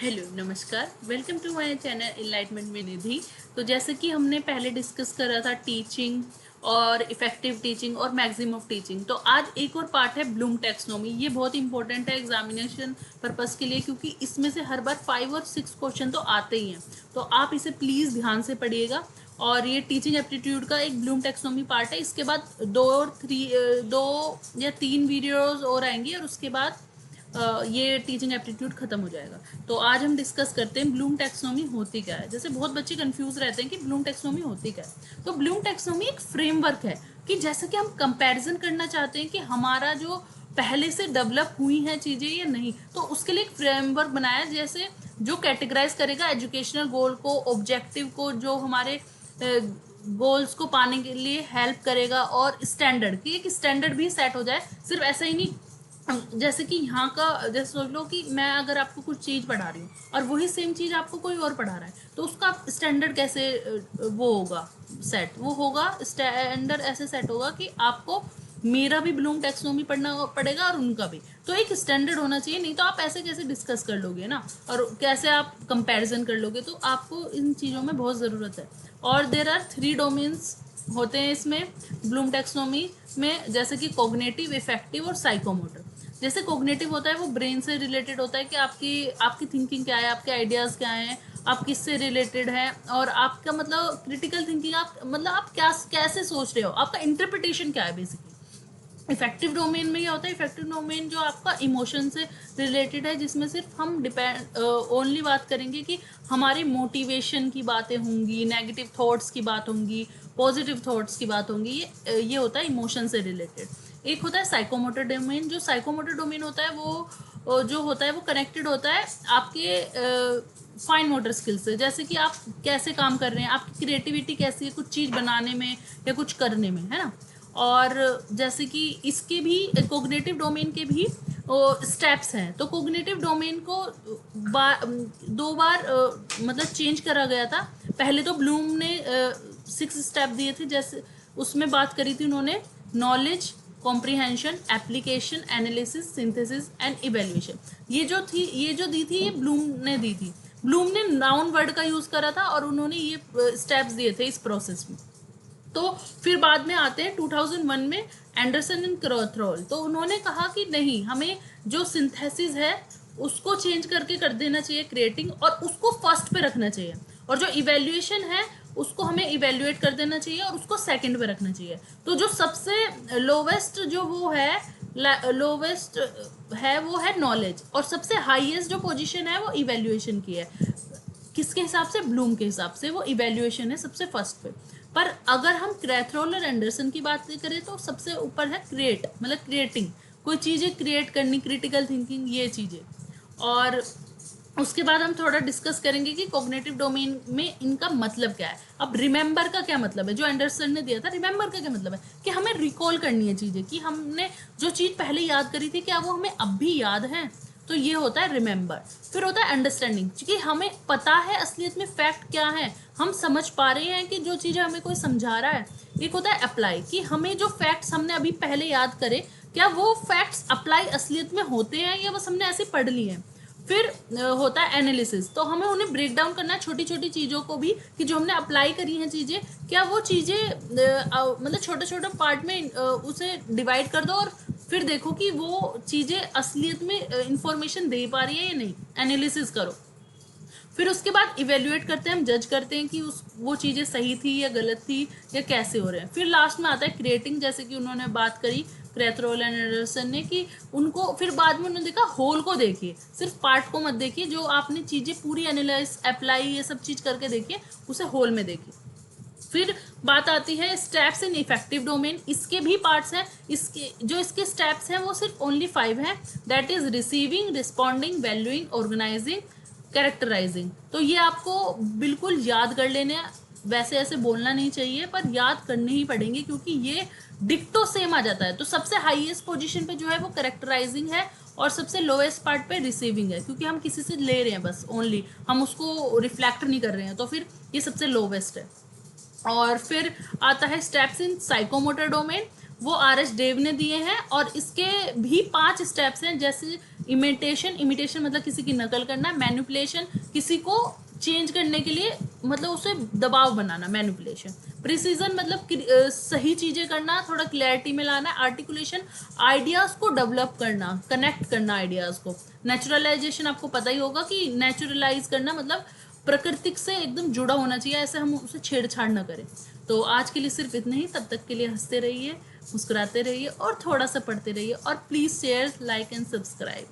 Hello नमस्कार, welcome to my channel enlightenment में निधि। तो जैसे कि हमने पहले डिस्कस करा था टीचिंग और इफेक्टिव टीचिंग और मैक्सिमम ऑफ टीचिंग, तो आज एक और पार्ट है ब्लूम टैक्सोनॉमी। ये बहुत इंपॉर्टेंट है एग्जामिनेशन पर्पस के लिए, क्योंकि इसमें से हर बार 5 और 6 क्वेश्चन तो आते ही हैं। तो आप इसे प्लीज़ ध्यान से पढ़िएगा। और ये टीचिंग एप्टीट्यूड का एक ब्लूम टैक्सोनॉमी पार्ट है। इसके बाद 2 या 3 वीडियोज़ और आएंगी और उसके बाद ये टीचिंग एप्टीट्यूड खत्म हो जाएगा। तो आज हम डिस्कस करते हैं ब्लूम टैक्सोनॉमी होती क्या है। जैसे बहुत बच्चे कंफ्यूज रहते हैं कि ब्लूम टैक्सोनॉमी होती क्या है। तो ब्लूम टैक्सोनॉमी एक फ्रेमवर्क है कि जैसे कि हम कंपैरिजन करना चाहते हैं कि हमारा जो पहले से डेवलप हुई हैं चीज़ें या नहीं, तो उसके लिए एक फ्रेमवर्क बनाया जैसे जो कैटेगराइज करेगा एजुकेशनल गोल को, ऑब्जेक्टिव को, जो हमारे गोल्स को पाने के लिए हेल्प करेगा, और स्टैंडर्ड की एक स्टैंडर्ड भी सेट हो जाए। सिर्फ ऐसा ही नहीं, जैसे कि यहाँ का जैसे सोच लो कि मैं अगर आपको कुछ चीज़ पढ़ा रही हूँ और वही सेम चीज़ आपको कोई और पढ़ा रहा है, तो उसका स्टैंडर्ड कैसे वो होगा सेट, वो होगा स्टैंडर्ड ऐसे सेट होगा कि आपको मेरा भी ब्लूम टैक्सोनॉमी पढ़ना पड़ेगा और उनका भी। तो एक स्टैंडर्ड होना चाहिए, नहीं तो आप ऐसे कैसे डिस्कस कर लोगे ना, और कैसे आप कंपैरिजन कर लोगे। तो आपको इन चीज़ों में बहुत ज़रूरत है। और देर आर 3 डोमेन्स होते हैं इसमें ब्लूम टैक्सोनॉमी में, जैसे कि कॉग्निटिव, इफेक्टिव और साइकोमोटर। जैसे कॉग्निटिव होता है वो ब्रेन से रिलेटेड होता है कि आपकी आपकी थिंकिंग क्या है, आपके आइडियाज़ क्या हैं, आप किससे रिलेटेड हैं, और आपका मतलब क्रिटिकल थिंकिंग, आप मतलब आप क्या कैसे सोच रहे हो, आपका इंटरप्रिटेशन क्या है बेसिकली। इफेक्टिव डोमेन में क्या होता है, इफेक्टिव डोमेन जो आपका इमोशन से रिलेटेड है, जिसमें सिर्फ हम डिपेंड ओनली बात करेंगे कि हमारी मोटिवेशन की बातें होंगी, नेगेटिव थॉट्स की बात होंगी, पॉजिटिव थॉट्स की बात होंगी। ये होता है इमोशन से रिलेटेड। एक होता है साइकोमोटर डोमेन। जो साइकोमोटर डोमेन होता है वो जो होता है वो कनेक्टेड होता है आपके फाइन मोटर स्किल से, जैसे कि आप कैसे काम कर रहे हैं, आपकी क्रिएटिविटी कैसी है कुछ चीज़ बनाने में या कुछ करने में, है ना। और जैसे कि इसके भी कोग्निटिव डोमेन के भी स्टेप्स हैं। तो कोग्निटिव डोमेन को 2 बार मतलब चेंज करा गया था। पहले तो ब्लूम ने 6 स्टेप दिए थे, जैसे उसमें बात करी थी उन्होंने knowledge, comprehension, application, analysis, synthesis and evaluation. ये जो दी थी ये ब्लूम ने दी थी। ब्लूम ने नाउन वर्ड का यूज करा था और उन्होंने ये स्टेप्स दिए थे इस प्रोसेस में। तो फिर बाद में आते हैं 2001 में एंडरसन एंड क्रॉथरोल। तो उन्होंने कहा कि नहीं, हमें जो सिंथेसिस है उसको चेंज करके कर देना चाहिए क्रिएटिंग, और उसको फर्स्ट पे रखना चाहिए, और जो इवेल्युएशन है उसको हमें इवेल्युएट कर देना चाहिए और उसको सेकंड पे रखना चाहिए। तो जो सबसे लोवेस्ट जो वो है, लोवेस्ट है वो है नॉलेज, और सबसे हाईएस्ट जो पोजीशन है वो इवेल्युएशन की है। किसके हिसाब से, ब्लूम के हिसाब से वो इवेल्युएशन है सबसे फर्स्ट पे। पर अगर हम क्रैथरोल और एंडरसन की बात करें तो सबसे ऊपर है क्रिएट, मतलब क्रिएटिंग, कोई चीज़ें क्रिएट करनी, क्रिटिकल थिंकिंग, ये चीज़ें। और उसके बाद हम थोड़ा डिस्कस करेंगे कि कॉग्निटिव डोमेन में इनका मतलब क्या है। अब रिमेंबर का क्या मतलब है, जो एंडरसन ने दिया था, रिमेंबर का क्या मतलब है कि हमें रिकॉल करनी है चीज़ें, कि हमने जो चीज़ पहले याद करी थी क्या वो हमें अब भी याद है। तो ये होता है रिमेंबर। फिर होता है अंडरस्टैंडिंग, क्योंकि हमें पता है असलियत में फैक्ट क्या है, हम समझ पा रहे हैं कि जो चीज़ें हमें कोई समझा रहा है। एक होता है अप्लाई, कि हमें जो फैक्ट्स हमने अभी पहले याद करे, क्या वो फैक्ट्स अप्लाई असलियत में होते हैं या बस हमने ऐसे पढ़ लिए हैं। फिर होता है एनालिसिस, तो हमें उन्हें ब्रेक डाउन करना है छोटी छोटी चीज़ों को भी, कि जो हमने अप्लाई करी हैं चीज़ें, क्या वो चीज़ें मतलब छोटे छोटे पार्ट में उसे डिवाइड कर दो, और फिर देखो कि वो चीज़ें असलियत में इंफॉर्मेशन दे पा रही है या नहीं। एनालिसिस करो। फिर उसके बाद इवेल्युएट करते हैं, हम जज करते हैं कि वो चीज़ें सही थी या गलत थी या कैसे हो रहे हैं। फिर लास्ट में आता है क्रिएटिंग, जैसे कि उन्होंने बात करी क्रैथरोल एंड एंडरसन ने, कि उनको फिर बाद में उन्होंने देखा होल को देखिए, सिर्फ पार्ट को मत देखिए। जो आपने चीज़ें पूरी एनालाइज, अप्लाई, ये सब चीज़ करके देखिए, उसे होल में देखिए। फिर बात आती है स्टेप्स इन इफेक्टिव डोमेन। इसके भी पार्ट्स हैं, इसके स्टेप्स हैं वो सिर्फ ओनली 5 हैं। That is receiving, responding, valuing, organising, characterising. तो ये आपको बिल्कुल याद कर लेने हैं। वैसे ऐसे बोलना नहीं चाहिए, पर याद करने ही पड़ेंगे, क्योंकि ये डिक्टो सेम आ जाता है। तो सबसे हाईएस्ट पोजीशन पे जो है वो कैरेक्टराइजिंग है, और सबसे लोएस्ट पार्ट पे रिसीविंग है, क्योंकि हम किसी से ले रहे हैं बस ओनली, हम उसको रिफ्लेक्ट नहीं कर रहे हैं, तो फिर ये सबसे लोवेस्ट है। और फिर आता है स्टेप्स इन साइकोमोटर डोमेन। वो RS डेव ने दिए हैं, और इसके भी 5 स्टेप्स हैं, जैसे इमिटेशन मतलब किसी की नकल करना, मैनिपुलेशन किसी को चेंज करने के लिए, मतलब उसे दबाव बनाना, मैनिपुलेशन, प्रिसीजन मतलब सही चीजें करना, थोड़ा क्लैरिटी में लाना, आर्टिकुलेशन आइडियाज को डेवलप करना, कनेक्ट करना आइडियाज को, नेचुरलाइजेशन आपको पता ही होगा कि नेचुरलाइज करना मतलब प्रकृति से एकदम जुड़ा होना चाहिए, ऐसे हम उसे छेड़छाड़ ना करें। तो आज के लिए सिर्फ इतना ही, तब तक के लिए हंसते रहिए, मुस्कुराते रहिए और थोड़ा सा पढ़ते रहिए, और please share, like and subscribe.